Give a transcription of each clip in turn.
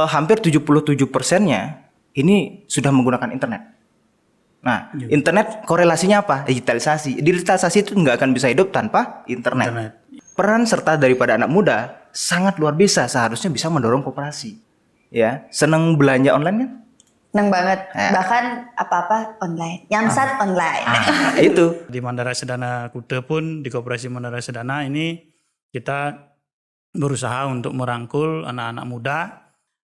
hampir 77%-nya ini sudah menggunakan internet. Nah, internet korelasinya apa? Digitalisasi. Digitalisasi itu nggak akan bisa hidup tanpa internet. Peran serta daripada anak muda sangat luar biasa, seharusnya bisa mendorong koperasi. Ya, seneng belanja online kan? Seneng banget. Bahkan apa-apa online. Yamsat online. Itu. Di Mandara Sedana Kuta pun, di Koperasi Mandara Sedana ini kita berusaha untuk merangkul anak-anak muda.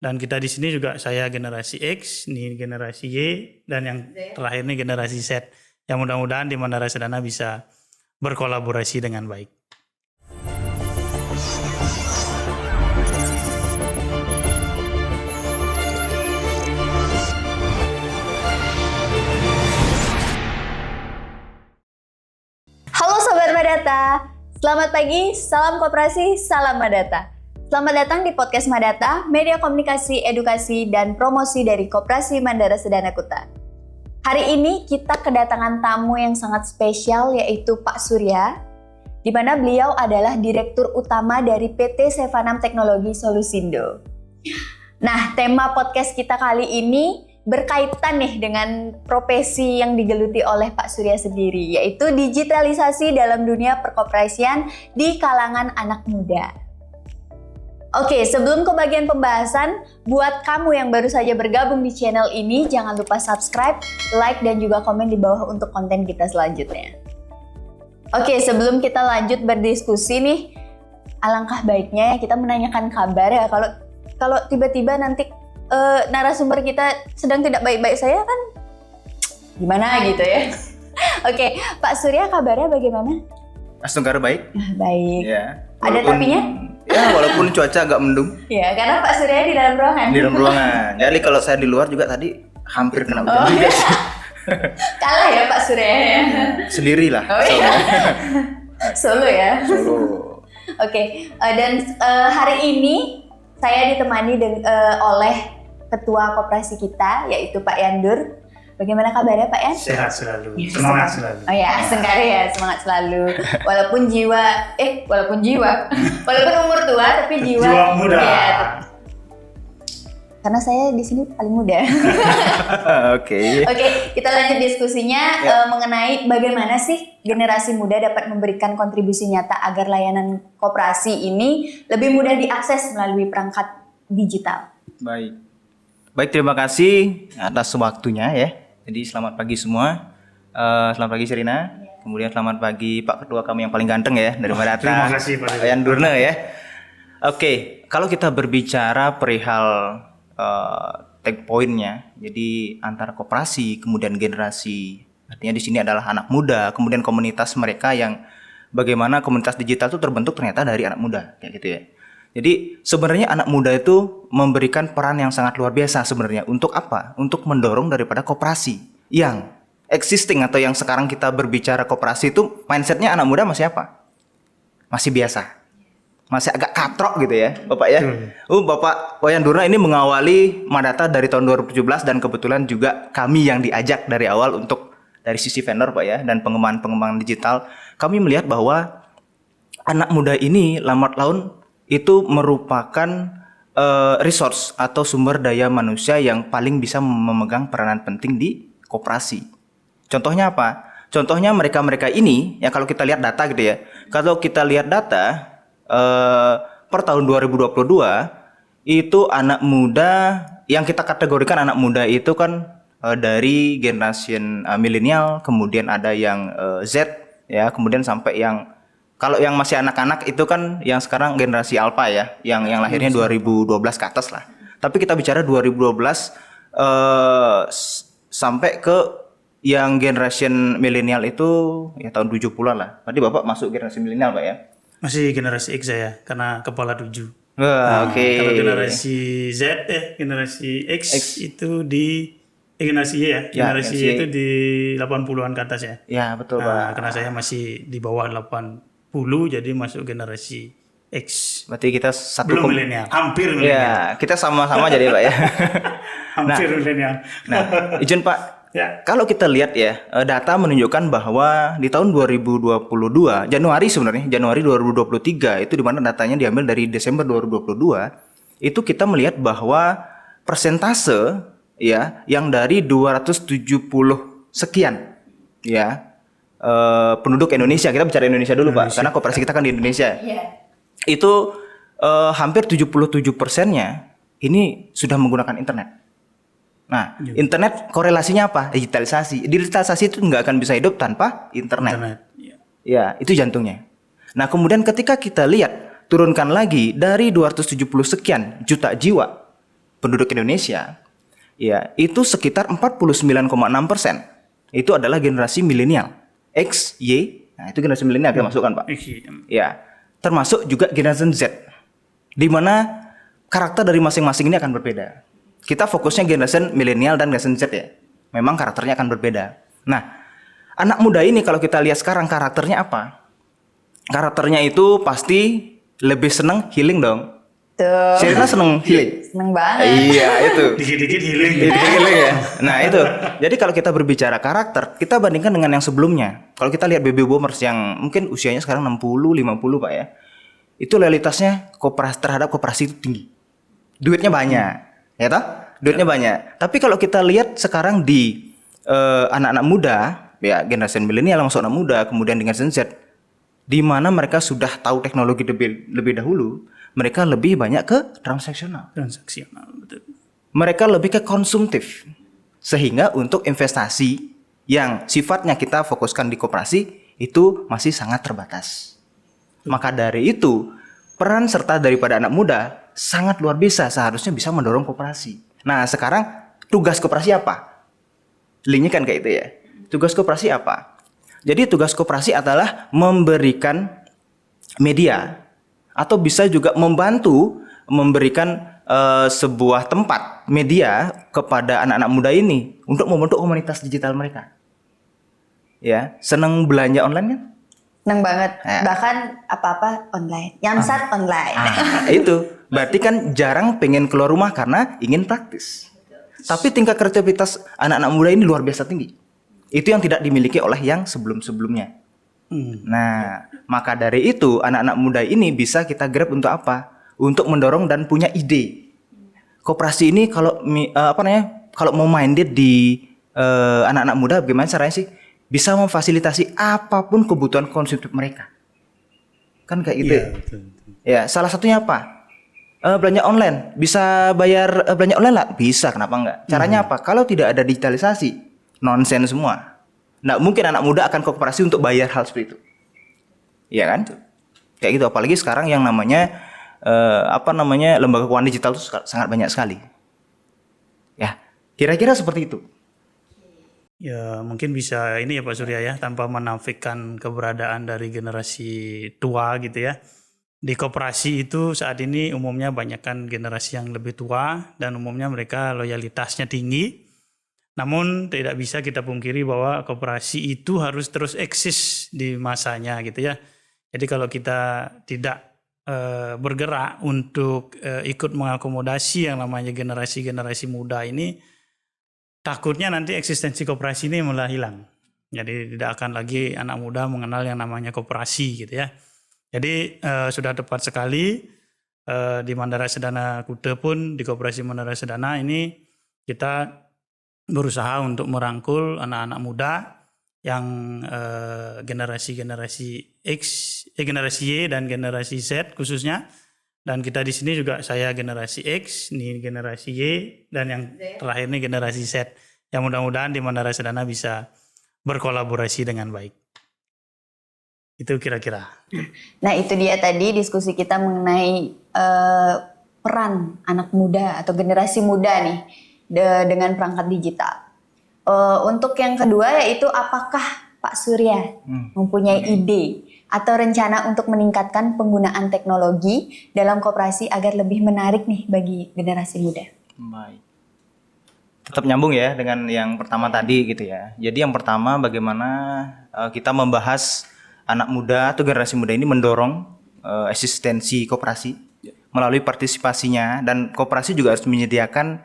Dan kita di sini juga saya generasi X, ini generasi Y, dan yang terakhir ini generasi Z. Yang mudah-mudahan di Mandara Sedana bisa berkolaborasi dengan baik. Halo Sobat Madata, selamat pagi, salam koperasi, salam Madata. Selamat datang di podcast Madata, media komunikasi, edukasi, dan promosi dari Koperasi Mandara Sedana Kuta. Hari ini kita kedatangan tamu yang sangat spesial, yaitu Pak Surya, di mana beliau adalah Direktur Utama dari PT Sevanam Teknologi Solusindo. Nah, tema podcast kita kali ini berkaitan nih dengan profesi yang digeluti oleh Pak Surya sendiri, yaitu digitalisasi dalam dunia perkoperasian di kalangan anak muda. Oke, sebelum ke bagian pembahasan, buat kamu yang baru saja bergabung di channel ini, jangan lupa subscribe, like, dan juga komen di bawah untuk konten kita selanjutnya. Oke, sebelum kita lanjut berdiskusi nih, alangkah baiknya kita menanyakan kabar ya. Kalau tiba-tiba nanti narasumber kita sedang tidak baik-baik saya kan gimana gitu ya. Oke, Pak Surya kabarnya bagaimana? Astungkar baik. Baik. Ya. Ada tapinya? Ya, walaupun cuaca agak mendung. Ya, karena Pak Surya di dalam ruangan. Di dalam ruangan. Jadi kalau saya di luar juga tadi hampir kena hujan juga sih. Kalah ya Pak Surya ya. Sendirilah. Oh iya. Solo ya. Solo. Oke, dan hari ini saya ditemani oleh ketua koperasi kita, yaitu Pak Yandur. Bagaimana kabarnya Pak Yan? Sehat selalu, semangat selalu. Oh ya, Senggara ya, semangat selalu. Walaupun umur tua tapi jiwa muda. Ya, karena saya di sini paling muda. Oke, kita lanjut diskusinya mengenai bagaimana sih generasi muda dapat memberikan kontribusi nyata agar layanan koperasi ini lebih mudah diakses melalui perangkat digital. Baik, terima kasih atas waktunya ya. Jadi selamat pagi semua. Selamat pagi Sherina. Kemudian selamat pagi Pak Ketua kami yang paling ganteng ya dari Madata. Terima kasih Pak Yandurne ya. Oke, kalau kita berbicara perihal take point-nya, jadi antara koperasi kemudian generasi, artinya di sini adalah anak muda, kemudian komunitas mereka yang bagaimana komunitas digital itu terbentuk ternyata dari anak muda kayak gitu ya. Jadi sebenarnya anak muda itu memberikan peran yang sangat luar biasa sebenarnya. Untuk apa? Untuk mendorong daripada koperasi yang existing atau yang sekarang kita berbicara koperasi itu mindsetnya anak muda masih apa? Masih biasa. Masih agak katrok gitu ya Bapak ya. Bapak Wayan Durna ini mengawali Madata dari tahun 2017 dan kebetulan juga kami yang diajak dari awal untuk dari sisi vendor Pak ya dan pengembangan digital. Kami melihat bahwa anak muda ini lambat laun itu merupakan resource atau sumber daya manusia yang paling bisa memegang peranan penting di koperasi. Contohnya apa? Contohnya mereka-mereka ini, ya kalau kita lihat data gitu ya. Kalau kita lihat data per tahun 2022 itu anak muda yang kita kategorikan anak muda itu kan dari generasi milenial, kemudian ada yang Z ya, kemudian sampai yang kalau yang masih anak-anak itu kan yang sekarang generasi alpha ya, yang lahirnya 2012 ke atas lah. Tapi kita bicara 2012 sampai ke yang generation milenial itu ya tahun 70-an lah. Berarti Bapak masuk generasi milenial Pak ya? Masih generasi X saya, karena kepala 7. Oke. Kalau generasi Z, generasi X itu di generasi Y ya, generasi Y itu di 80-an ke atas ya. Ya betul Pak. Karena saya masih di bawah 80, jadi masuk generasi X. Berarti kita satu belum milenial, hampir milenial. Ya, kita sama-sama jadi Pak ya. Hampir milenial. Nah, izin Pak. Ya. Kalau kita lihat ya, data menunjukkan bahwa di tahun 2022, Januari 2023 itu di mana datanya diambil dari Desember 2022, itu kita melihat bahwa persentase ya yang dari 270 sekian ya penduduk Indonesia, kita bicara Indonesia dulu Pak, karena koperasi kita kan di Indonesia. Itu hampir 77%-nya ini sudah menggunakan internet. Nah, internet korelasinya apa? Digitalisasi. Digitalisasi itu nggak akan bisa hidup tanpa internet. Ya, itu jantungnya. Nah, kemudian ketika kita lihat, turunkan lagi dari 270 sekian juta jiwa penduduk Indonesia, ya, itu sekitar 49,6% itu adalah generasi milenial. X, Y, nah itu generasi milenial kita masukkan Pak. Ya, termasuk juga generasi Z, di mana karakter dari masing-masing ini akan berbeda. Kita fokusnya generasi milenial dan generasi Z ya. Memang karakternya akan berbeda. Nah, anak muda ini kalau kita lihat sekarang karakternya apa? Karakternya itu pasti lebih seneng healing dong. Tuh. Sherina seneng healing. Seneng banget. Iya itu. Dikit-dikit healing. Dikit-dikit healing ya. Nah itu. Jadi kalau kita berbicara karakter, kita bandingkan dengan yang sebelumnya. Kalau kita lihat baby boomers yang mungkin usianya sekarang 60, 50 Pak ya. Itu loyalitasnya terhadap koperasi itu tinggi. Duitnya banyak. Ya toh? Duitnya banyak. Tapi kalau kita lihat sekarang di anak-anak muda, ya generasi milenial masuk anak muda, kemudian dengan Gen Z, di mana mereka sudah tahu teknologi lebih dahulu, mereka lebih banyak ke transaksional. Betul. Mereka lebih ke konsumtif. Sehingga untuk investasi yang sifatnya kita fokuskan di koperasi itu masih sangat terbatas. Maka dari itu, peran serta daripada anak muda sangat luar biasa, seharusnya bisa mendorong koperasi. Nah, sekarang tugas koperasi apa? Linknya kan kayak itu ya. Tugas koperasi apa? Jadi tugas koperasi adalah memberikan media atau bisa juga membantu memberikan sebuah tempat media kepada anak-anak muda ini untuk membentuk komunitas digital mereka. Ya, senang belanja online kan? Seneng banget. Bahkan apa-apa online. Yamsat online. Itu berarti kan jarang pengen keluar rumah karena ingin praktis. Tapi tingkat kreativitas anak-anak muda ini luar biasa tinggi. Itu yang tidak dimiliki oleh yang sebelum-sebelumnya. Nah, maka dari itu anak-anak muda ini bisa kita grab untuk apa? Untuk mendorong dan punya ide. Koperasi ini kalau kalau mau minded di anak-anak muda, bagaimana caranya sih? Bisa memfasilitasi apapun kebutuhan konsumtif mereka. Kan kayak gitu. Ya, salah satunya apa? Belanja online. Bisa bayar belanja online lah? Bisa, kenapa enggak? Caranya apa? Kalau tidak ada digitalisasi, nonsen semua. Nah, mungkin anak muda akan koperasi untuk bayar hal seperti itu. Iya kan? Kayak gitu. Apalagi sekarang yang namanya lembaga keuangan digital itu sangat banyak sekali. Ya, kira-kira seperti itu. Ya mungkin bisa ini ya Pak Surya ya, tanpa menafikan keberadaan dari generasi tua gitu ya. Di koperasi itu saat ini umumnya banyakkan generasi yang lebih tua dan umumnya mereka loyalitasnya tinggi. Namun tidak bisa kita pungkiri bahwa koperasi itu harus terus eksis di masanya gitu ya. Jadi kalau kita tidak bergerak untuk ikut mengakomodasi yang namanya generasi-generasi muda ini, takutnya nanti eksistensi koperasi ini malah hilang. Jadi tidak akan lagi anak muda mengenal yang namanya koperasi gitu ya. Jadi sudah tepat sekali di Mandara Sedana Kute pun, di Koperasi Mandara Sedana ini kita berusaha untuk merangkul anak-anak muda yang generasi X, generasi Y dan generasi Z khususnya. Dan kita di sini juga saya generasi X, ini generasi Y, dan yang terakhir ini generasi Z. Yang mudah-mudahan di Mandara Sedana bisa berkolaborasi dengan baik. Itu kira-kira. Nah itu dia tadi diskusi kita mengenai peran anak muda atau generasi muda nih dengan perangkat digital. Untuk yang kedua yaitu apakah Pak Surya mempunyai ide atau rencana untuk meningkatkan penggunaan teknologi dalam koperasi agar lebih menarik nih bagi generasi muda? Baik. Tetap nyambung ya dengan yang pertama tadi gitu ya. Jadi yang pertama bagaimana kita membahas anak muda atau generasi muda ini mendorong eksistensi koperasi melalui partisipasinya, dan koperasi juga harus menyediakan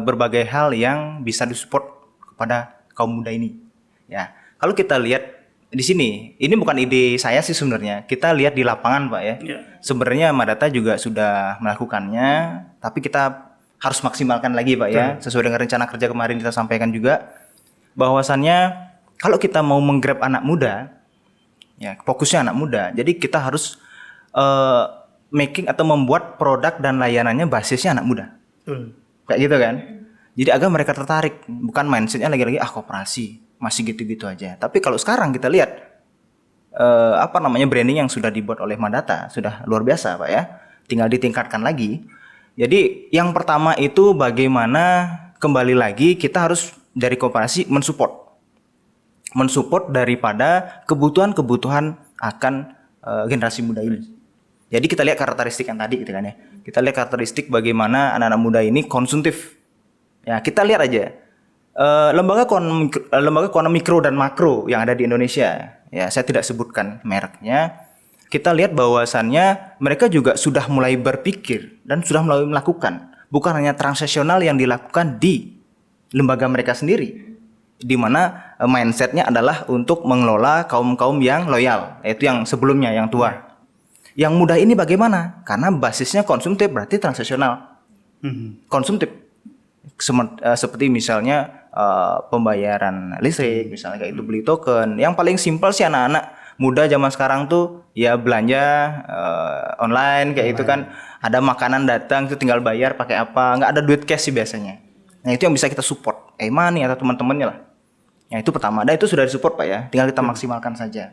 berbagai hal yang bisa disupport kepada kaum muda ini. Ya, kalau kita lihat di sini, ini bukan ide saya sih sebenarnya. Kita lihat di lapangan, Pak ya. Ya. Sebenarnya Madata juga sudah melakukannya, tapi kita harus maksimalkan lagi, Pak ya. Sesuai dengan rencana kerja kemarin kita sampaikan juga bahwasannya kalau kita mau menggrab anak muda, ya fokusnya anak muda. Jadi kita harus making atau membuat produk dan layanannya basisnya anak muda. Betul. Kayak gitu kan. Jadi agar mereka tertarik, bukan mindsetnya lagi-lagi koperasi, masih gitu-gitu aja. Tapi kalau sekarang kita lihat branding yang sudah dibuat oleh Madata sudah luar biasa, Pak ya. Tinggal ditingkatkan lagi. Jadi yang pertama itu bagaimana kembali lagi kita harus dari koperasi mensupport daripada kebutuhan-kebutuhan akan generasi muda ini. Jadi kita lihat karakteristik yang tadi gitu kan ya. Kita lihat karakteristik bagaimana anak-anak muda ini konsumtif. Ya, kita lihat aja lembaga keuangan mikro dan makro yang ada di Indonesia. Ya, saya tidak sebutkan mereknya. Kita lihat bahwasannya mereka juga sudah mulai berpikir dan sudah mulai melakukan, bukan hanya transaksional yang dilakukan di lembaga mereka sendiri, di mana mindsetnya adalah untuk mengelola kaum-kaum yang loyal, yaitu yang sebelumnya, yang tua. Yang muda ini bagaimana? Karena basisnya konsumtif, berarti transaksional. Konsumtif. Seperti misalnya pembayaran listrik, misalnya kayak itu, beli token. Yang paling simpel sih anak-anak muda zaman sekarang tuh ya belanja online kayak itu kan. Ada makanan datang itu tinggal bayar pakai apa, nggak ada duit cash sih biasanya. Nah itu yang bisa kita support, money atau teman-temannya lah. Yang itu pertama, dan itu sudah disupport Pak ya, tinggal kita maksimalkan saja.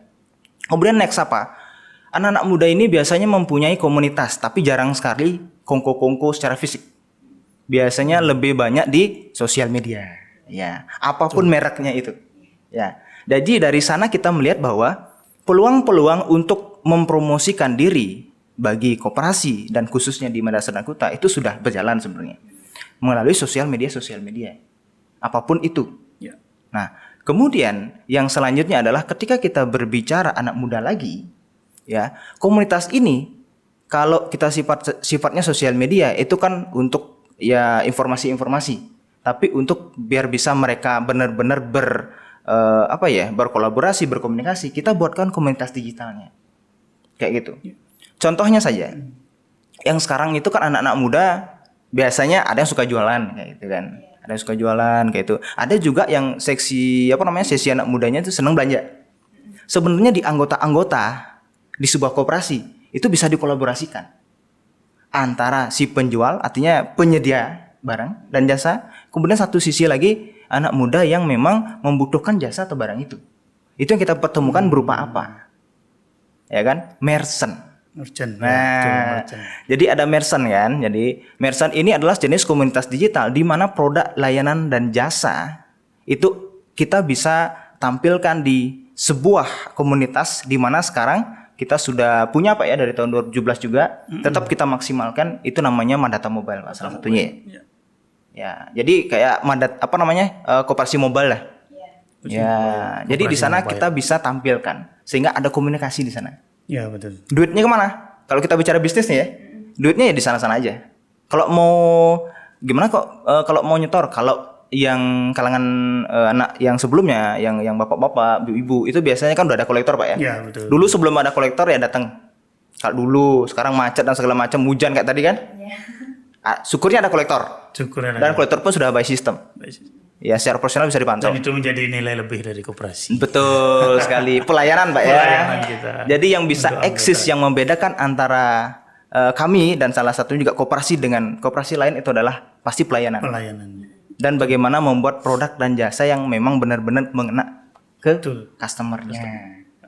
Kemudian next apa? Anak-anak muda ini biasanya mempunyai komunitas, tapi jarang sekali kongko-kongko secara fisik. Biasanya lebih banyak di sosial media, ya. Apapun mereknya itu, ya. Jadi dari sana kita melihat bahwa peluang-peluang untuk mempromosikan diri bagi koperasi dan khususnya di Madrasah dan Kuta itu sudah berjalan sebenarnya melalui sosial media, apapun itu. Ya. Nah, kemudian yang selanjutnya adalah ketika kita berbicara anak muda lagi, ya, komunitas ini kalau kita sifatnya sosial media itu kan untuk ya informasi-informasi, tapi untuk biar bisa mereka benar-benar berkolaborasi, berkomunikasi, kita buatkan komunitas digitalnya. Kayak gitu. Contohnya saja, yang sekarang itu kan anak-anak muda biasanya ada yang suka jualan kayak gitu kan. Ada yang suka jualan kayak itu. Ada juga yang sesi anak mudanya itu senang belanja. Sebenarnya di anggota-anggota di sebuah koperasi itu bisa dikolaborasikan antara si penjual, artinya penyedia barang dan jasa, kemudian satu sisi lagi anak muda yang memang membutuhkan jasa atau barang itu. Itu yang kita pertemukan berupa apa? Ya kan? Merchant. Nah, jadi ada merchant kan. Jadi merchant ini adalah jenis komunitas digital di mana produk, layanan dan jasa itu kita bisa tampilkan di sebuah komunitas di mana sekarang kita sudah punya Pak ya dari tahun 2017 juga. Tetap kita maksimalkan, itu namanya Madata Mobile Pak, salah satunya. Ya, jadi kayak koperasi mobile lah. Ya, jadi di sana kita bisa tampilkan sehingga ada komunikasi di sana. Ya, betul. Duitnya kemana? Kalau kita bicara bisnis nih ya, duitnya ya di sana-sana aja. Kalau mau gimana kalau mau nyetor, kalau yang kalangan anak yang sebelumnya, yang bapak-bapak, ibu-ibu itu biasanya kan udah ada kolektor Pak ya. Ya, betul. Dulu sebelum ada kolektor ya datang. Kalau dulu, sekarang macet dan segala macam, hujan kayak tadi kan. Syukurnya ada kolektor. Dan kolektor pun sudah by system. Ya, secara profesional bisa dipantau. Dan itu menjadi nilai lebih dari koperasi. Betul sekali. Pelayanan Pak ya. Pelayanan kita. Jadi yang bisa eksis, yang membedakan antara kami dan salah satunya juga koperasi dengan koperasi lain itu adalah pasti pelayanan. Dan bagaimana membuat produk dan jasa yang memang benar-benar mengena ke customer-nya.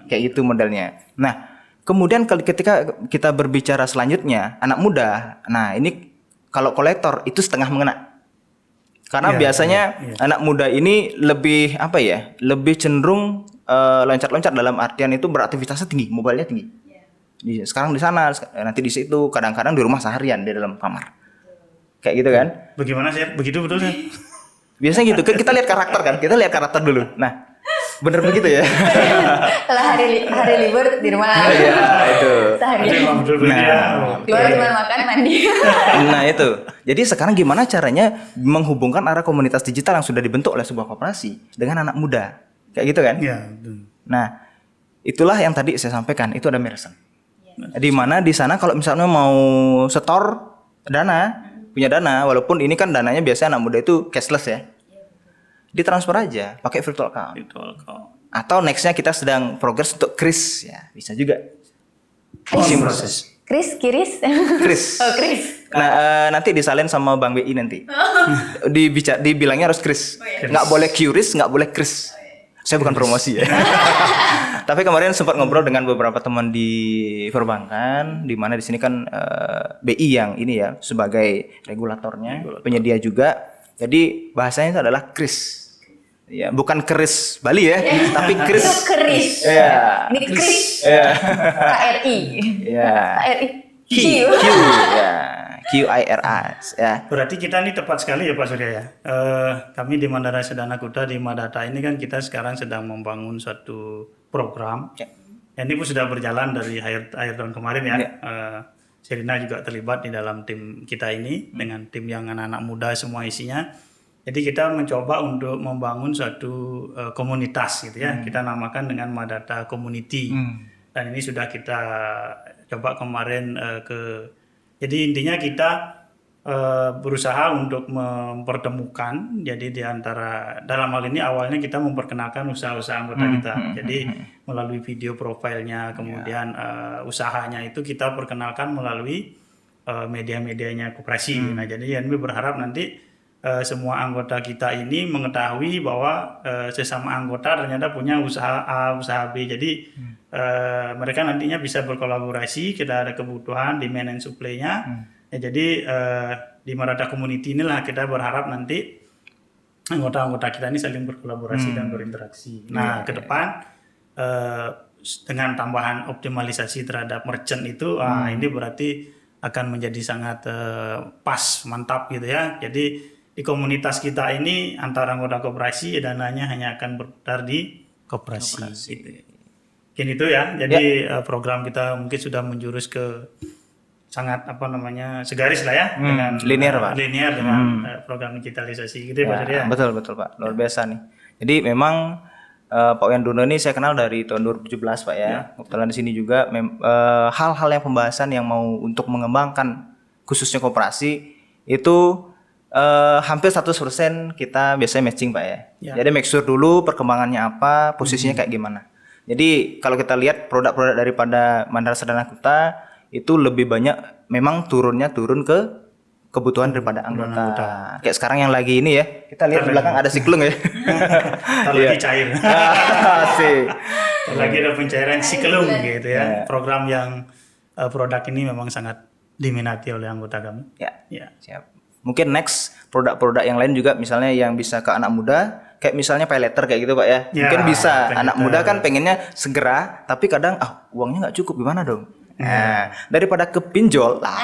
Kayak gitu modelnya. Nah, kemudian ketika kita berbicara selanjutnya, anak muda. Nah, ini kalau kolektor itu setengah mengena. Karena biasanya anak muda ini lebih lebih cenderung loncat-loncat, dalam artian itu beraktivitasnya tinggi, mobilenya tinggi. Sekarang di sana, nanti di situ, kadang-kadang di rumah seharian di dalam kamar. Kayak gitu kan? Bagaimana sih? Begitu betul sih? Biasanya gitu. Kita lihat karakter kan? Kita lihat karakter dulu. Nah, bener begitu ya? Kalau hari libur di rumah. Iya, itu. Seharian. Keluar cuma makan, mandi. Nah, itu. Jadi sekarang gimana caranya menghubungkan arah komunitas digital yang sudah dibentuk oleh sebuah koperasi dengan anak muda? Kayak gitu kan? Iya. Nah, itulah yang tadi saya sampaikan, itu ada Mersen. Di mana di sana kalau misalnya mau setor dana, punya dana, walaupun ini kan dananya biasanya anak muda itu cashless ya, ditransfer aja pakai virtual account. Virtual account. Atau nextnya kita sedang progress untuk kris, ya bisa juga. Isi proses. Kiris? Kris. Oh, Kris. Nah, nanti disalin sama Bang BI nanti. Dibilangnya harus kris. Nggak boleh QRIS, nggak boleh kris. Saya bukan promosi ya. Tapi kemarin sempat ngobrol dengan beberapa teman di perbankan, di mana di sini kan BI yang ini ya sebagai regulatornya, penyedia juga. Jadi bahasanya itu adalah kris. Ya, bukan keris Bali ya, tapi kris. Itu keris. Ya. Ini kris. Ya. KRI. Ya. KRI. Q. Ya. QIRAS ya. Berarti kita ini tepat sekali ya Pak Surya ya. Kami di Mandara Sedana Kuta di Madata ini kan kita sekarang sedang membangun suatu program. Ya. Ini pun sudah berjalan dari akhir tahun kemarin ya. Ya. Serina juga terlibat di dalam tim kita ini dengan tim yang anak-anak muda semua isinya. Jadi kita mencoba untuk membangun suatu komunitas gitu ya. Kita namakan dengan Madata Community. Dan ini sudah kita coba kemarin jadi intinya kita berusaha untuk mempertemukan. Jadi di antara dalam hal ini awalnya kita memperkenalkan usaha-usaha anggota kita. Jadi melalui video profilnya, kemudian usahanya itu kita perkenalkan melalui media-medianya koperasi. Nah, jadi Yanmi berharap nanti semua anggota kita ini mengetahui bahwa sesama anggota ternyata punya usaha A, usaha B. Jadi mereka nantinya bisa berkolaborasi. Kita ada kebutuhan demand and supply-nya. Ya, jadi di Madata Community inilah kita berharap nanti anggota-anggota kita ini saling berkolaborasi dan berinteraksi. Nah, ke depan dengan tambahan optimalisasi terhadap merchant itu, ini berarti akan menjadi sangat pas, mantap gitu ya. Jadi di komunitas kita ini antara anggota koperasi dananya hanya akan berputar di koperasi. Gitu. Mungkin itu ya. Jadi program kita mungkin sudah menjurus ke sangat segaris lah ya dengan linear Pak. Linear dengan program digitalisasi gitu ya Pak Surya. Betul Pak. Luar biasa nih. Jadi memang Pak Wiandono ini saya kenal dari tahun 2017 Pak ya. Kebetulan di sini juga hal-hal yang pembahasan yang mau untuk mengembangkan khususnya koperasi itu hampir 100% kita biasanya matching Pak ya. Jadi make sure dulu perkembangannya apa, posisinya kayak gimana. Jadi kalau kita lihat produk-produk daripada Mandara Sedana Kuta itu lebih banyak memang turun ke kebutuhan daripada anggota. Kayak sekarang yang lagi ini ya, kita lihat di belakang ada siklung ya. Lagi cair. Asik. Lagi ada pencairan siklung gitu ya. Program yang produk ini memang sangat diminati oleh anggota kami. Ya. Siap. Mungkin next produk-produk yang lain juga misalnya yang bisa ke anak muda kayak misalnya pay letter kayak gitu Pak ya. Mungkin bisa. Anak muda kan pengennya segera tapi kadang uangnya nggak cukup, gimana dong? Nah, daripada ke pinjol lah.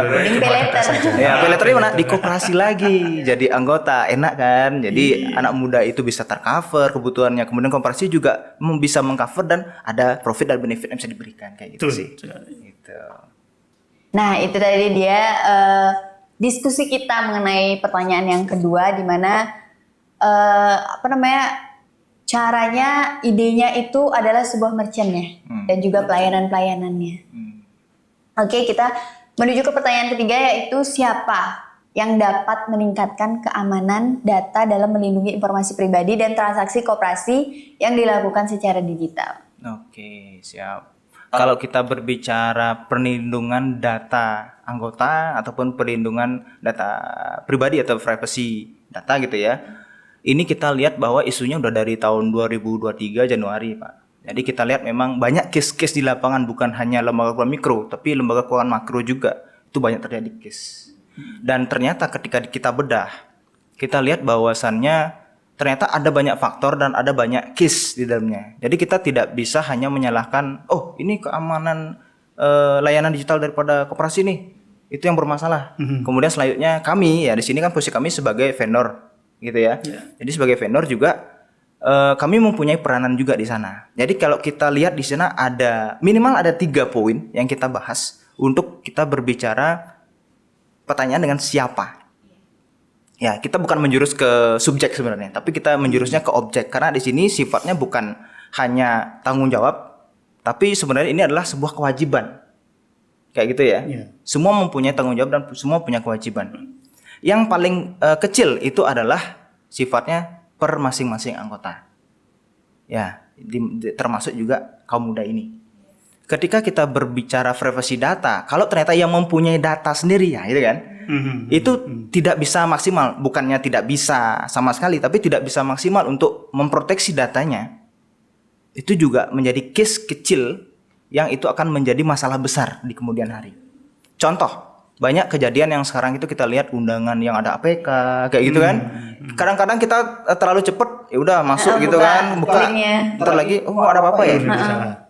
Mending pay letter. Ya, pay letternya mana? Di koperasi lagi. Jadi anggota, enak kan? Jadi anak muda itu bisa tercover kebutuhannya. Kemudian koperasi juga bisa mengcover dan ada profit dan benefit yang bisa diberikan kayak gitu sih. Gitu. Nah, itu tadi dia diskusi kita mengenai pertanyaan yang kedua, di mana caranya, idenya itu adalah sebuah merchant ya, dan juga pelayanan-pelayanannya. Oke, kita menuju ke pertanyaan ketiga, yaitu siapa yang dapat meningkatkan keamanan data dalam melindungi informasi pribadi dan transaksi koperasi yang dilakukan secara digital. Oke, siap. Kalau kita berbicara perlindungan data anggota ataupun perlindungan data pribadi atau privacy data gitu ya. Ini kita lihat bahwa isunya udah dari tahun 2023 Januari Pak. Jadi kita lihat memang banyak case-case di lapangan, bukan hanya lembaga keuangan mikro, tapi lembaga keuangan makro juga. Itu banyak terjadi case. Dan ternyata ketika kita bedah, kita lihat bahwasannya ternyata ada banyak faktor dan ada banyak case di dalamnya. Jadi kita tidak bisa hanya menyalahkan, oh ini keamanan layanan digital daripada koperasi nih, itu yang bermasalah. Kemudian selanjutnya kami, ya di sini kan posisi kami sebagai vendor gitu ya. Jadi sebagai vendor juga kami mempunyai peranan juga di sana. Jadi kalau kita lihat di sana ada minimal ada 3 poin yang kita bahas untuk kita berbicara pertanyaan dengan siapa. Ya, kita bukan menjurus ke subjek sebenarnya, tapi kita menjurusnya ke objek karena di sini sifatnya bukan hanya tanggung jawab, tapi sebenarnya ini adalah sebuah kewajiban. Kayak gitu ya. Iya. Semua mempunyai tanggung jawab dan semua punya kewajiban. Yang paling kecil itu adalah sifatnya per masing-masing anggota. Ya, termasuk juga kaum muda ini. Ketika kita berbicara privasi data, kalau ternyata yang mempunyai data sendiri ya, gitu kan, itu tidak bisa maksimal. Bukannya tidak bisa sama sekali, tapi tidak bisa maksimal untuk memproteksi datanya. Itu juga menjadi case kecil yang itu akan menjadi masalah besar di kemudian hari. Contoh, banyak kejadian yang sekarang itu kita lihat undangan yang ada APK kayak gitu kan. Kadang-kadang kita terlalu cepet, ya udah masuk gitu kan, buka. linknya. Ntar lagi, oh ada apa-apa ya?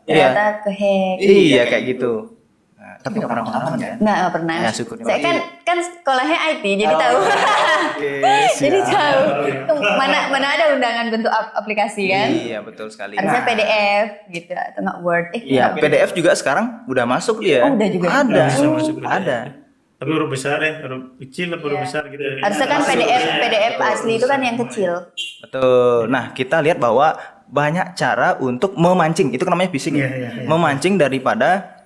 Ternyata ke-hack. Iya kayak gitu. Nah, tapi nggak pernah pengalaman kan? Nggak pernah. Ya, syukur. Saya kan sekolahnya IT, jadi tahu. Oke, Jadi siap. tahu. Mana ada undangan bentuk aplikasi kan? Iya betul sekali. Harusnya Nah, PDF gitu atau nggak Word. Iya, PDF juga sekarang udah masuk dia. Oh, udah juga. Ada. Udah bisa masuk PDF. Ada. Tapi huruf besar huruf kecil atau huruf besar gitu. Harusnya kan PDF asli itu kan yang kecil. Betul. Nah, kita lihat bahwa banyak cara untuk memancing. Itu kan namanya phishing ya. Iya. Memancing daripada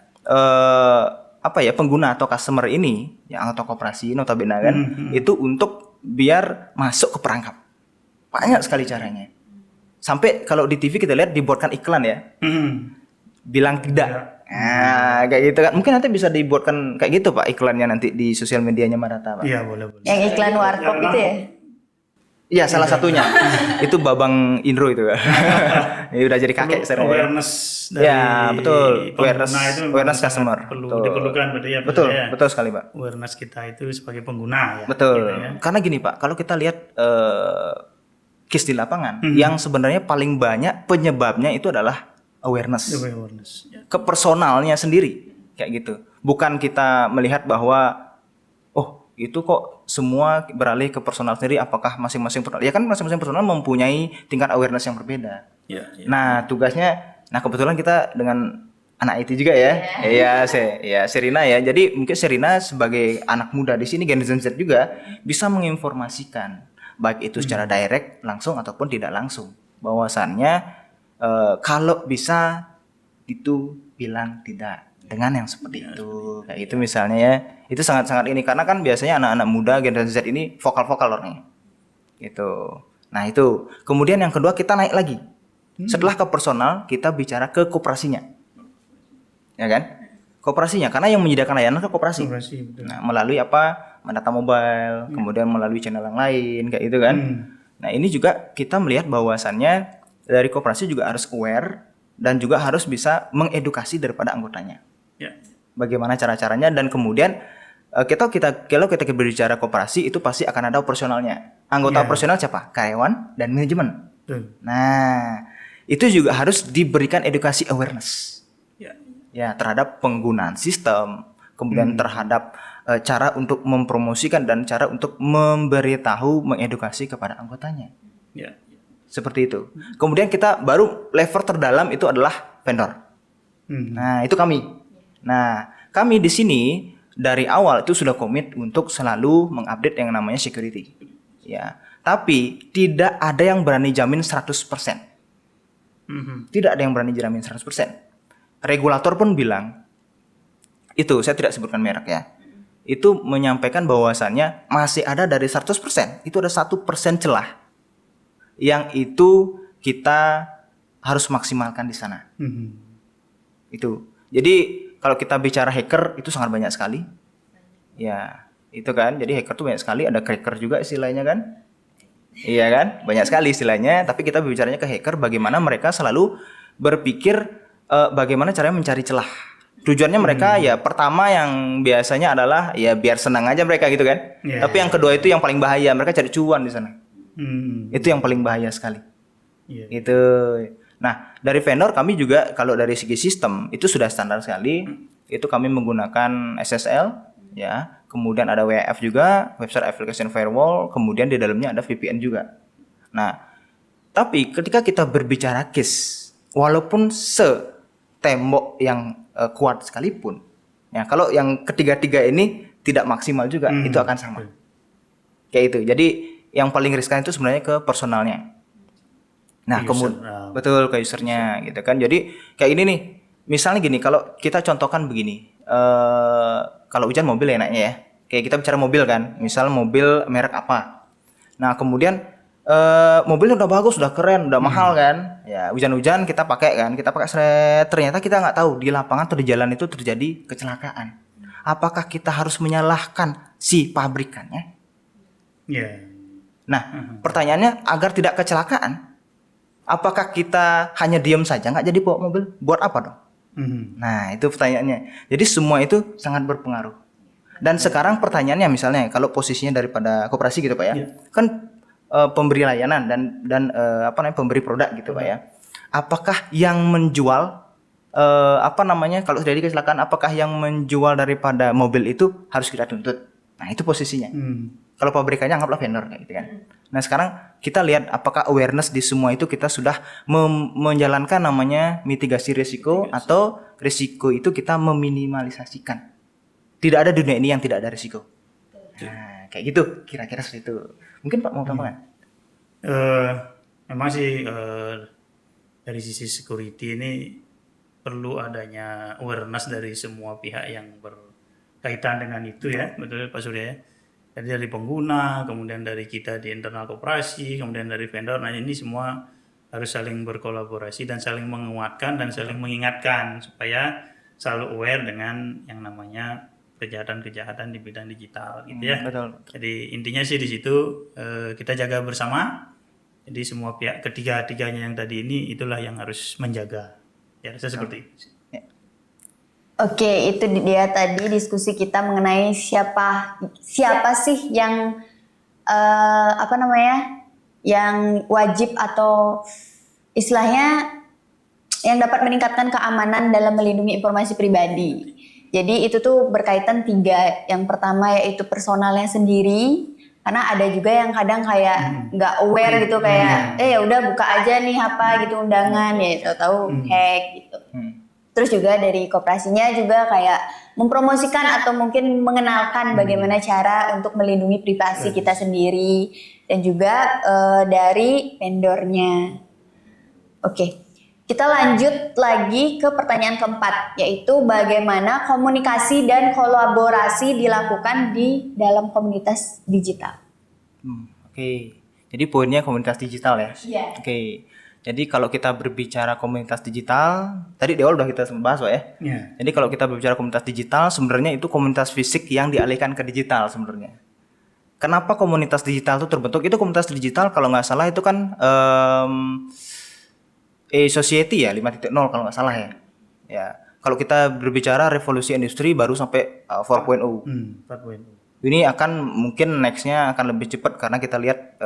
pengguna atau customer ini, yang atau koperasi notabene kan, itu untuk biar masuk ke perangkap. Banyak sekali caranya. Sampai kalau di TV kita lihat dibuatkan iklan ya. Bilang tidak. Nah, kayak gitu kan. Mungkin nanti bisa dibuatkan kayak gitu Pak iklannya nanti di sosial medianya Madata Pak. Iya, boleh. Yang iklan warkop itu ya? Iya, salah satunya. Itu Babang Indro itu. Ini udah jadi kakek sekarang. Awareness dari Ya, betul. pengguna itu memang Awareness sangat customer. perlu Betul. diperlukan berarti ya. Betul, ya. betul sekali, Pak. Awareness kita itu sebagai pengguna ya. Betul. gitu ya. Karena gini, Pak, kalau kita lihat case di lapangan, yang sebenarnya paling banyak penyebabnya itu adalah awareness. Awareness. Ya. Ke personalnya sendiri, kayak gitu. Bukan kita melihat bahwa itu kok semua beralih ke personal sendiri, apakah masing-masing personal? Ya kan masing-masing personal mempunyai tingkat awareness yang berbeda. Ya. Nah, tugasnya, kebetulan kita dengan anak IT juga ya. Iya, Serina ya. Jadi mungkin Serina sebagai anak muda di sini Gen Z juga bisa menginformasikan baik itu secara direct langsung ataupun tidak langsung. Bahwasannya kalau bisa itu bilang tidak dengan yang seperti itu. Kayak itu misalnya ya. Itu sangat-sangat ini karena kan biasanya anak-anak muda generasi Z ini vokal-vokal orangnya. Gitu. Nah, itu. Kemudian yang kedua kita naik lagi. Setelah ke personal, kita bicara ke koperasinya. Ya kan? Koperasinya karena yang menyediakan layanan ke koperasi. Betul. Nah, melalui Madata Mobile, kemudian melalui channel yang lain kayak gitu kan. Nah, ini juga kita melihat bahwasannya dari koperasi juga harus aware dan juga harus bisa mengedukasi daripada anggotanya. Ya. Bagaimana cara-caranya dan kemudian kalau kita berbicara koperasi itu pasti akan ada operasionalnya. Anggota operasional siapa? Karyawan dan manajemen. Betul. Nah, itu juga harus diberikan edukasi awareness. Ya. Ya, terhadap penggunaan sistem, kemudian terhadap cara untuk mempromosikan dan cara untuk memberitahu, mengedukasi kepada anggotanya. Ya. Seperti itu. Kemudian kita baru level terdalam itu adalah vendor. Nah, itu kami. Nah, kami di sini dari awal itu sudah komit untuk selalu mengupdate yang namanya security. Ya, tapi tidak ada yang berani jamin 100%. Tidak ada yang berani jamin 100%. Regulator pun bilang, itu saya tidak sebutkan merek ya. Itu menyampaikan bahwasannya masih ada dari 100%, itu ada 1% celah. Yang itu kita harus maksimalkan di sana. Itu. Jadi kalau kita bicara hacker itu sangat banyak sekali. Ya, itu kan. Jadi hacker tuh banyak sekali, ada cracker juga istilahnya kan. Iya kan? Banyak sekali istilahnya, tapi kita bicaranya ke hacker bagaimana mereka selalu berpikir bagaimana caranya mencari celah. Tujuannya mereka ya pertama yang biasanya adalah ya biar senang aja mereka gitu kan. Tapi yang kedua itu yang paling bahaya, mereka cari cuan di sana. Itu yang paling bahaya sekali. Gitu. Nah, dari vendor kami juga kalau dari segi sistem itu sudah standar sekali. Itu kami menggunakan SSL ya. Kemudian ada WAF juga, Website Application Firewall, kemudian di dalamnya ada VPN juga. Nah, tapi ketika kita berbicara case, walaupun setembok yang kuat sekalipun, ya kalau yang ketiga-tiga ini tidak maksimal juga, itu akan sama. Kayak itu. Jadi yang paling riskan itu sebenarnya ke personalnya. Nah, User. betul ke usernya gitu kan. Jadi kayak ini nih. Misalnya gini, kalau kita contohkan begini. Kalau Ujan mobil enaknya ya. Kayak kita bicara mobil kan. Misal mobil merek apa. Nah, kemudian mobilnya udah bagus, udah keren, udah mahal kan. Ya, hujan-hujan kita pakai kan. Kita pakai seret. Ternyata kita nggak tahu di lapangan atau di jalan itu terjadi kecelakaan. Apakah kita harus menyalahkan si pabrikannya? Ya. Nah, pertanyaannya agar tidak kecelakaan, apakah kita hanya diam saja nggak jadi bawa mobil? Buat apa dong? Nah, itu pertanyaannya. Jadi semua itu sangat berpengaruh. Dan sekarang pertanyaannya misalnya kalau posisinya daripada koperasi gitu Pak ya, kan pemberi layanan dan apa namanya pemberi produk gitu Pak ya. Apakah yang menjual apa namanya kalau terjadi kecelakaan, apakah yang menjual daripada mobil itu harus kita tuntut? Nah, itu posisinya. Kalau pabrikannya anggaplah vendor kayak gitu kan. Nah, sekarang kita lihat apakah awareness di semua itu kita sudah menjalankan namanya mitigasi risiko atau risiko itu kita meminimalisasikan. Tidak ada dunia ini yang tidak ada risiko. Nah, kayak gitu kira-kira seperti itu. Mungkin Pak mau tambahan? Memang sih dari sisi security ini perlu adanya awareness dari semua pihak yang berkaitan dengan itu ya, betul Pak Surya ya. Jadi dari pengguna, kemudian dari kita di internal koperasi, kemudian dari vendor. Nah, ini semua harus saling berkolaborasi dan saling menguatkan dan saling mengingatkan supaya selalu aware dengan yang namanya kejahatan-kejahatan di bidang digital gitu ya. Betul. Jadi intinya sih di situ kita jaga bersama. Jadi semua pihak ketiga-tiganya yang tadi ini itulah yang harus menjaga. Ya, saya seperti itu. Oke, itu dia tadi diskusi kita mengenai siapa sih yang apa namanya, yang wajib atau istilahnya yang dapat meningkatkan keamanan dalam melindungi informasi pribadi. Jadi itu tuh berkaitan 3. Yang pertama yaitu personalnya sendiri, karena ada juga yang kadang kayak nggak aware gitu kayak ya udah buka aja nih apa gitu undangan ya tahu-tahu hack gitu. Terus juga dari koperasinya juga kayak mempromosikan atau mungkin mengenalkan bagaimana cara untuk melindungi privasi kita sendiri dan juga dari vendornya. Oke, kita lanjut lagi ke pertanyaan keempat, yaitu bagaimana komunikasi dan kolaborasi dilakukan di dalam komunitas digital. Oke, jadi poinnya komunitas digital ya. Iya. Oke. Jadi kalau kita berbicara komunitas digital, tadi di awal udah kita bahas Pak ya. Jadi kalau kita berbicara komunitas digital, sebenarnya itu komunitas fisik yang dialihkan ke digital sebenarnya. Kenapa komunitas digital itu terbentuk? Itu komunitas digital kalau nggak salah itu kan society ya 5.0 kalau nggak salah ya. Ya, kalau kita berbicara revolusi industri baru sampai 4.0. 4.0. Ini akan mungkin nextnya akan lebih cepat karena kita lihat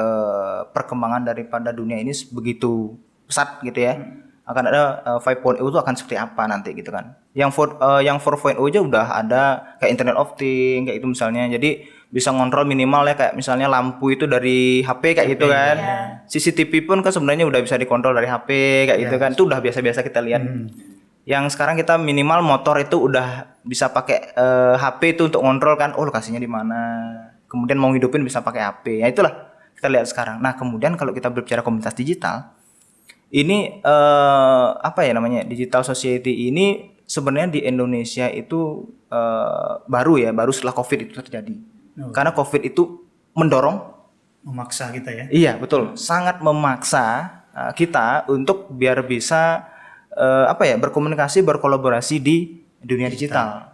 perkembangan daripada dunia ini begitu pesat gitu ya. Akan ada 5.0 itu akan seperti apa nanti gitu kan. Yang 4.0 aja udah ada kayak Internet of Things kayak itu misalnya. Jadi bisa ngontrol minimal ya kayak misalnya lampu itu dari HP kayak gitu kan. CCTV pun kan sebenarnya udah bisa dikontrol dari HP kayak gitu kan. Itu udah biasa-biasa kita lihat. Yang sekarang kita minimal motor itu udah bisa pakai HP itu untuk ngontrol kan, oh lokasinya di mana. Kemudian mau hidupin bisa pakai HP. Ya itulah kita lihat sekarang. Nah, kemudian kalau kita berbicara komunitas digital, ini apa ya namanya? Digital society ini sebenarnya di Indonesia itu baru setelah Covid itu terjadi. Karena Covid itu mendorong Memaksa kita ya. Iya, betul. Sangat memaksa kita untuk biar bisa berkomunikasi, berkolaborasi di dunia digital.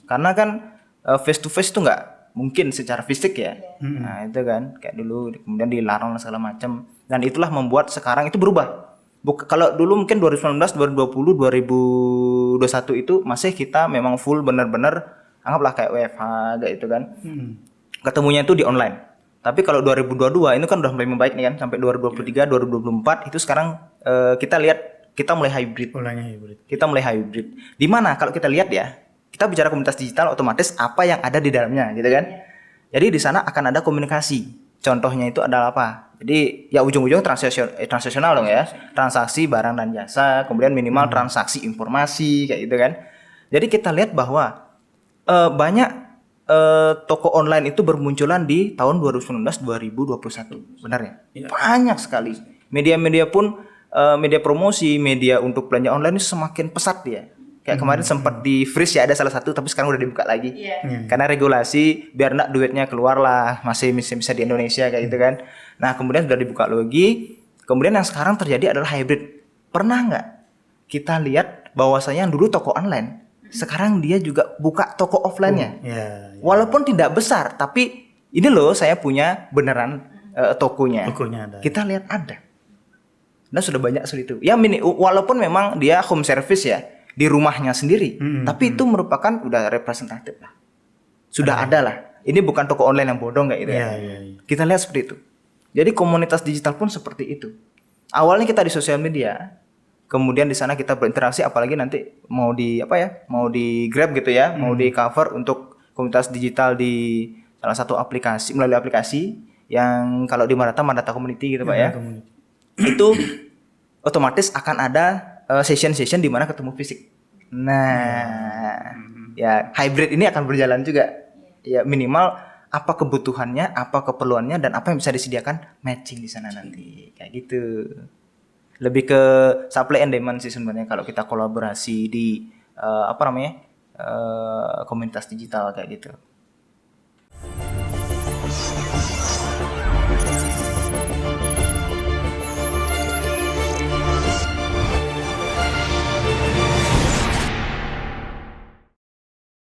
Karena kan face to face itu nggak mungkin secara fisik ya. Nah itu kan kayak dulu kemudian dilarang segala macam dan itulah membuat sekarang itu berubah. Kalau dulu mungkin 2019, 2020, 2021 itu masih kita memang full benar-benar anggaplah kayak WFH kayak itu kan. Ketemunya itu di online. Tapi kalau 2022 ini kan udah mulai membaik nih kan sampai 2023, 2024 itu sekarang kita lihat kita mulai hybrid. Kita mulai hybrid. Di mana kalau kita lihat ya, kita bicara komunitas digital otomatis apa yang ada di dalamnya gitu kan. Jadi di sana akan ada komunikasi. Contohnya itu adalah apa? Jadi ya ujung-ujung transaksional dong ya. Transaksi barang dan jasa, kemudian minimal transaksi informasi kayak gitu kan. Jadi kita lihat bahwa banyak toko online itu bermunculan di tahun 2019 2021. Benar ya? Banyak sekali. Media-media pun media promosi, media untuk belanja online ini semakin pesat dia. Kayak kemarin sempat di freeze ya ada salah satu, tapi sekarang udah dibuka lagi. Karena regulasi biar nak duitnya keluar lah, masih bisa di Indonesia kayak gitu kan. Nah kemudian sudah dibuka lagi. Kemudian yang sekarang terjadi adalah hybrid. Pernah nggak kita lihat bahwasanya yang dulu toko online, sekarang dia juga buka toko offline-nya. Walaupun tidak besar, tapi ini loh saya punya beneran tokonya. Ada. Kita lihat ada. Nah sudah banyak seperti itu. Ya walaupun memang dia home service ya di rumahnya sendiri, tapi itu merupakan udah representatif lah. Sudah ada lah. Ini bukan toko online yang bodong kayak gitu ya. Kita lihat seperti itu. Jadi komunitas digital pun seperti itu. Awalnya kita di sosial media, kemudian di sana kita berinteraksi, apalagi nanti mau di Grab gitu ya, mau di cover untuk komunitas digital di salah satu aplikasi, melalui aplikasi yang kalau di Madata Community gitu Pak ya. Itu otomatis akan ada session-session di mana ketemu fisik. Nah, ya hybrid ini akan berjalan juga. Ya minimal apa kebutuhannya, apa keperluannya, dan apa yang bisa disediakan matching di sana nanti. Kayak gitu. Lebih ke supply and demand sih sebenarnya kalau kita kolaborasi di komunitas digital kayak gitu.